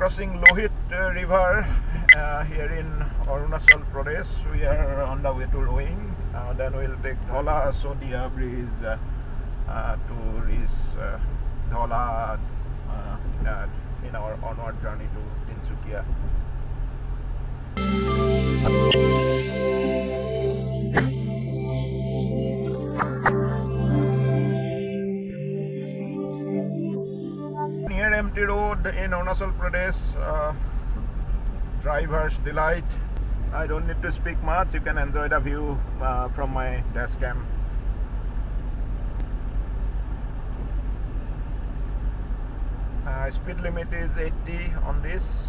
crossing Lohit River here in Arunachal Pradesh. We are on the way to Roing. Then we'll take Dhola Sodia Bridge to reach Dhola in our onward journey to Tinsukia. Near empty road in Arunachal Pradesh, driver's delight. I don't need to speak much. You can enjoy the view from my dash cam. Speed limit is 80 on this.